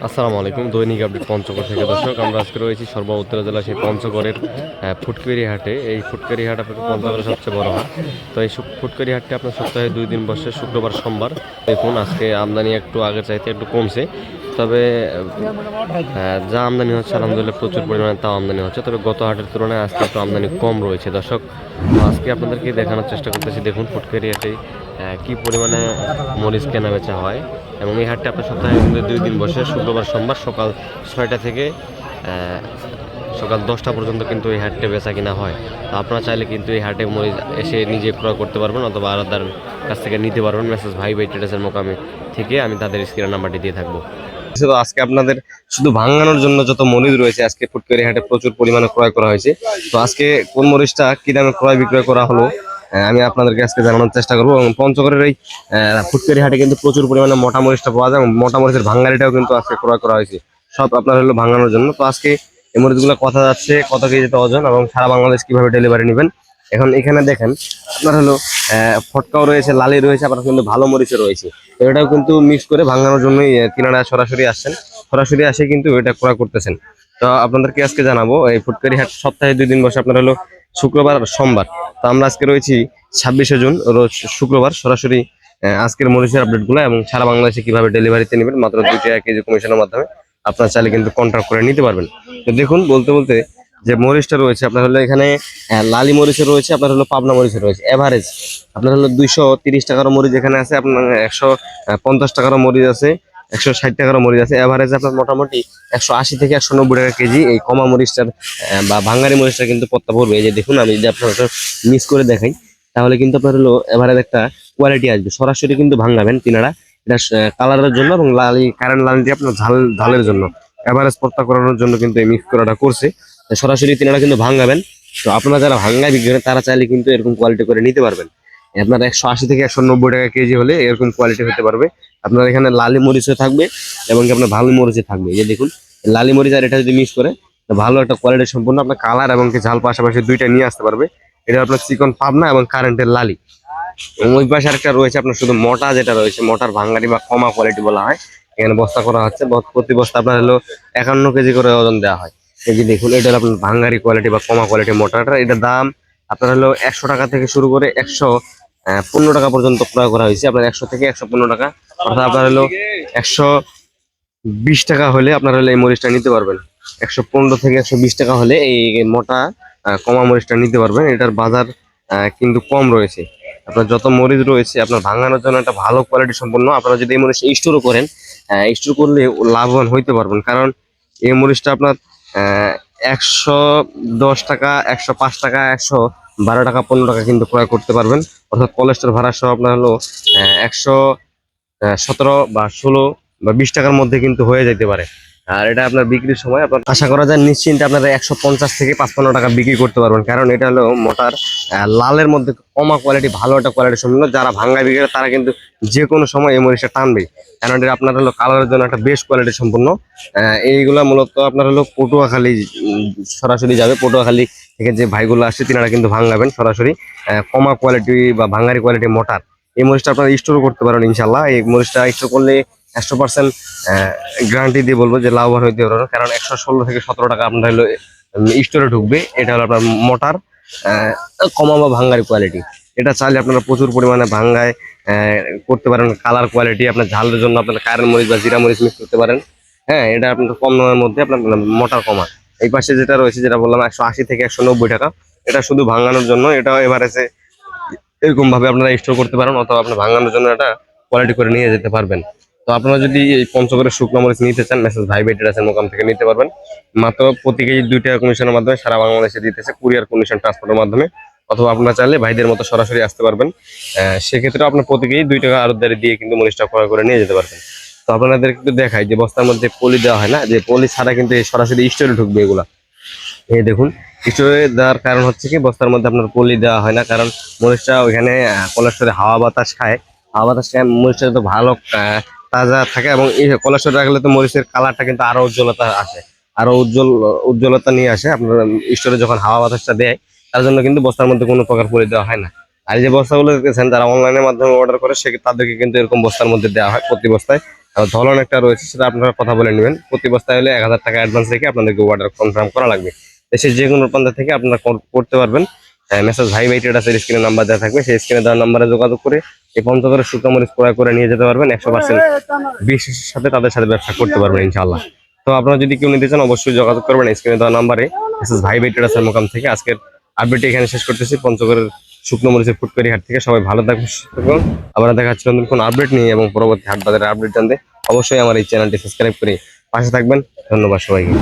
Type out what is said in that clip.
আসসালামু আলাইকুম। দৈনিক আপডেট পঞ্চগড় থেকে দর্শক, আমরা আজকে রয়েছি সর্ব উত্তরা জেলা সেই পঞ্চগড়ের ফুটকারি হাটে। এই ফুটকারি হাট আপনার পঞ্চগড়ের সবচেয়ে বড় হাট। তো এই ফুটকারি হাটটি আপনার সপ্তাহে 2 দিন বসে, শুক্রবার সোমবার। দেখুন আজকে আমদানি একটু আগের চাইতে একটু কমছে, তবে যা আমদানি হচ্ছে আলহামদুলিল্লাহ প্রচুর পরিমাণে তাও আমদানি হচ্ছে। তবে গত হাটের তুলনায় আজকে একটু আমদানি কম রয়েছে দর্শক। তো আজকে আপনাদেরকে দেখানোর চেষ্টা করতেছি। দেখুন ফুটকারি হাটে কী পরিমাণে মরিচ কেনা বেচা হয়, এবং এই হাটটা আপনার সপ্তাহে কিন্তু 2 দিন বসে, শুক্রবার সোমবার সকাল 6টা থেকে সকাল 10টা পর্যন্ত কিন্তু এই হাটে বেচা কিনা হয়। তো আপনারা চাইলে কিন্তু এই হাটে মরিচ এসে নিজে ক্রয় করতে পারবেন, অথবা আলাদার কাছ থেকে নিতে পারবেন। মেসেজ ভাই ভাই ট্রেডার্সের মোকামে থেকে আমি তাদের স্ক্রিনের নাম্বারটি দিয়ে থাকবো। তো আজকে আপনাদের শুধু ভাঙানোর জন্য যত মরিচ রয়েছে আজকে ফুটকারি হাটে প্রচুর পরিমাণে ক্রয় করা হয়েছে। তো আজকে কোন মরিচটা কি দামে ক্রয় বিক্রয় করা হলো আমি আপনাদেরকে আজকে জানানোর চেষ্টা করবো। এবং পঞ্চগড়ের এই ফুটকারি হাটে কিন্তু প্রচুর পরিমাণে মোটা মরিচটা পাওয়া যায়, এবং মোটা মরিচের ভাঙ্গারিটাও কিন্তু আজকে ক্রয় করা হয়েছে, সব আপনার হলো ভাঙানোর জন্য। তো আজকে এই মরিচগুলো কথা যাচ্ছে কত কেজিতে ওজন, এবং সারা বাংলাদেশ কিভাবে ডেলিভারি নেবেন। এখন এখানে দেখেন আপনার হলো ফটকাও রয়েছে, লালি রয়েছে, আপনার কিন্তু ভালো মরিচও রয়েছে। তো এটাও কিন্তু মিক্স করে ভাঙানোর জন্যই তিনারা সরাসরি আসছেন, সরাসরি আসে কিন্তু এটা ক্রয় করতেছেন। তো আপনাদেরকে আজকে জানাবো এই ফুটকারি হাট সপ্তাহে 2 দিন বসে, আপনার হলো শুক্রবার আর সোমবার। তো আমরা আজকে রয়েছি 26শে জুন রোজ শুক্রবার। সরাসরি আজকের মরিচের আপডেটগুলো এবং সারা বাংলাদেশে কিভাবে ডেলিভারিতে নেবেন মাত্র 2 টাকা কেজি কমিশনের মাধ্যমে আপনারা চাইলে কিন্তু কন্ট্রাক্ট করে নিতে পারবেন। তো দেখুন বলতে বলতে যে মরিচটা রয়েছে আপনার হলো এখানে লালি মরিচের রয়েছে, আপনার হলো পাবনা মরিচের রয়েছে। এভারেজ আপনার হলো 230 টাকার মরিচ এখানে আছে, আপনার 150 টাকার মরিচ আছে, 160 টাকার মরিচ আছে। এভারেজ আপনার মোটামুটি 180 থেকে 190 টাকা কেজি এই কমা মরিচটার বা ভাঙ্গারি মরিচটা কিন্তু পত্তা পড়বে। এই যে দেখুন, আমি যদি আপনার মিক্স করে দেখাই তাহলে কিন্তু আপনার হলো এভারেজ একটা কোয়ালিটি আসবে। সরাসরি কিন্তু ভাঙাবেন তিনারা, এটা কালারের জন্য এবং লালি কারেন্ট লালিটি আপনার ঝালের জন্য, এভারেজ পত্তা করানোর জন্য কিন্তু এই মিক্স করাটা করছে। সরাসরি তিনারা কিন্তু ভাঙাবেন। তো আপনারা যারা ভাঙ্গায় বিক্রি করেন তারা চাইলে কিন্তু এরকম কোয়ালিটি করে নিতে পারবেন। আপনার 180 থেকে 190 টাকা কেজি হলে এরকম কোয়ালিটি হতে পারবে। আপনার এখানে লালি মরিচও থাকবে এবং আপনার ভালো মরিচও থাকবে। এই যে দেখুন লালি মরিচ আর এটা যদি মিক্স করে ভালো একটা কোয়ালিটি সম্পূর্ণ আপনার কালার এবং ঝাল পাশাপাশি দুইটা নিয়ে আসতে পারবে। এটা আপনার চিকন পাবনা এবং কারেন্টের লালি। এবং ওই পাশে আরেকটা রয়েছে আপনার শুধু মোটা, যেটা রয়েছে মোটার ভাঙ্গারি বা কমা কোয়ালিটি বলা হয়। এখানে বস্তা করা হচ্ছে, প্রতি বস্তা আপনার হলো 51 কেজি করে ওজন দেওয়া হয়। এই যে দেখুন এটা আপনার ভাঙ্গারি কোয়ালিটি বা কমা কোয়ালিটি মোটাটা, এটার দাম আপনার হলো 100 টাকা থেকে শুরু করে 115 টাকা পর্যন্ত ক্রয় করা হয়েছে। আপনার 100 থেকে 115 টাকা, অর্থাৎ আপনার হলো 120 টাকা হলে আপনার হলে এই মরিচটা নিতে পারবেন। 115 থেকে 120 টাকা হলে এই মোটা কমা মরিচটা নিতে পারবেন। এটার বাজার কিন্তু কম রয়েছে। আপনার যত মরিচ রয়েছে আপনার ভাঙানোর জন্য একটা ভালো কোয়ালিটি সম্পন্ন। আপনারা যদি এই মরিচ স্টোরও করেন, স্টোর করলে লাভবান হইতে পারবেন, কারণ এই মরিচটা আপনার 110 টাকা, 105 টাকা, 112 টাকা, 15 টাকা কিন্তু ক্রয় করতে পারবেন। অর্থাৎ কলেস্টর ভাড়া সহ আপনার হলো 117 বা 16 বা 20 টাকার মধ্যে কিন্তু হয়ে যেতে পারে। আর এটা আপনার বিক্রির সময় আপনার আশা করা যায় নিশ্চিন্তে আপনারা 150 থেকে 55 টাকা বিক্রি করতে পারবেন, কারণ এটা হলো মোটার লালের মধ্যে কমা কোয়ালিটি, ভালো একটা কোয়ালিটি সম্পূর্ণ। যারা ভাঙ্গা বিক্রি করে তারা কিন্তু যে কোনো সময় এই মরিচটা টানবে, কারণ এটা আপনার হলো কালারের জন্য একটা বেস্ট কোয়ালিটি সম্পূর্ণ। এইগুলা মূলত আপনার হলো পটুয়াখালী সরাসরি যাবে। পটুয়াখালী থেকে যে ভাইগুলো আসছে তিনারা কিন্তু ভাঙ্গাবেন সরাসরি কমা কোয়ালিটি বা ভাঙ্গারি কোয়ালিটি মোটার। এই মরিচটা আপনারা স্টোর করতে পারেন ইনশাল্লাহ। এই মরিচটা স্টোর করলে 100% গ্যারান্টি দিয়ে বলবো যে লাভবান হইতে পারবেন, কারণ 116 থেকে 17 টাকা আপনার হলো স্টোরে ঢুকবে। এটা হলো আপনার মোটার কমা বা ভাঙ্গারি কোয়ালিটি। এটা চাইলে আপনারা প্রচুর পরিমাণে ভাঙ্গায় করতে পারেন। কালার কোয়ালিটি আপনার ঝালের জন্য আপনার কারেন্ট মরিচ বা জিরা মরিচ মিক্স করতে পারেন। হ্যাঁ, এটা আপনার কম দামের মধ্যে আপনার মোটার কমা। এই পাশে যেটা রয়েছে যেটা বললাম 180 থেকে 190 টাকা, এটা শুধু ভাঙানোর জন্য। এটা এভারেজে এরকম ভাবে আপনারা স্টোর করতে পারেন, অথবা আপনার ভাঙানোর জন্য এটা কোয়ালিটি করে নিয়ে যেতে পারবেন। তো আপনারা যদি এই পঞ্চগড়ের শুকনো মরিচ নিতে চান, মেসেজ ভাই ভাই ট্রেডার্সের মোকাম থেকে নিতে পারবেন। মাত্র প্রতি কেজি 2 টাকা কমিশনের মাধ্যমে সারা বাংলাদেশে দিতেছে, কুরিয়ার কমিশন ট্রান্সপোর্টের মাধ্যমে। অথবা আপনারা চাইলে ভাইদের মতো সরাসরি আসতে পারবেন। সেক্ষেত্রে আপনার প্রতি কেজি 2 টাকা আরতদারি দিয়ে কিন্তু মরিচটা ক্রয় করে নিয়ে যেতে পারবেন। তো আপনাদের কিন্তু দেখাই যে বস্তার মধ্যে পলি দেওয়া হয় না, যে পলি ছাড়া কিন্তু সরাসরি স্টোরে ঢুকবে এগুলা। এই দেখুন স্টোরে দেওয়ার কারণ হচ্ছে কি, বস্তার মধ্যে আপনার পলি দেওয়া হয় না, কারণ মরিচটা ওইখানে কলেস্টোরে হাওয়া বাতাস খায়। হাওয়া বাতাস খায় মরিচটা তো ভালো তাজা থাকে, এবং এই কলেস্টোরে রাখলে তো মরিচের কালারটা কিন্তু আরো উজ্জ্বলতা আসে, আরো উজ্জ্বলতা নিয়ে আসে। আপনার স্টোরে যখন হাওয়া বাতাসটা দেয় তার জন্য কিন্তু বস্তার মধ্যে কোনো প্রকার পলি দেওয়া হয় না। আর এই যে বস্তাগুলো দেখতেছেন যারা অনলাইনের মাধ্যমে অর্ডার করে সে তাদেরকে কিন্তু এরকম বস্তার মধ্যে দেওয়া হয় প্রতি বস্তায়। আর ধরন একটা রয়েছে সেটা আপনারা কথা বলে নেবেন। প্রতি বস্তায় হলে 1000 টাকা অ্যাডভান্স রেখে আপনাদেরকে অর্ডার কনফার্ম করা লাগবে। দেশের যে কোনো প্রান্ত থেকে আপনারা করতে পারবেন। মেসেজ ভাই ভাই ট্রেডার্সের স্ক্রিনে নাম্বার দেওয়া থাকবে, সেই স্ক্রিনে দেওয়ার নাম্বারে যোগাযোগ করে এই পঞ্চগড়ের শুকনো মরিচ ক্রয় করে নিয়ে যেতে পারবেন। 100% বিশ্বাসের সাথে তাদের সাথে ব্যবসা করতে পারবেন ইনশাআল্লাহ। তো আপনারা যদি কেউ নিতে চান অবশ্যই যোগাযোগ করবেন স্ক্রিনে দেওয়া নাম্বারে। মেসেজ ভাই ভাই ট্রেডার্সের মোকাম থেকে আজকের আপডেট এখানে শেষ করতেছি পঞ্চগড়ের শুকনো মরিচের ফুটকরি হাট থেকে। সবাই ভালো থাকবেন, সুস্থ থাকুন। আবার দেখা হচ্ছে নতুন কোন আপডেট নিয়ে এবং পরবর্তী হাট বাজারের আপডেট জানতে অবশ্যই আমার এই চ্যানেলটি সাবস্ক্রাইব করে পাশে থাকবেন। ধন্যবাদ সবাইকে।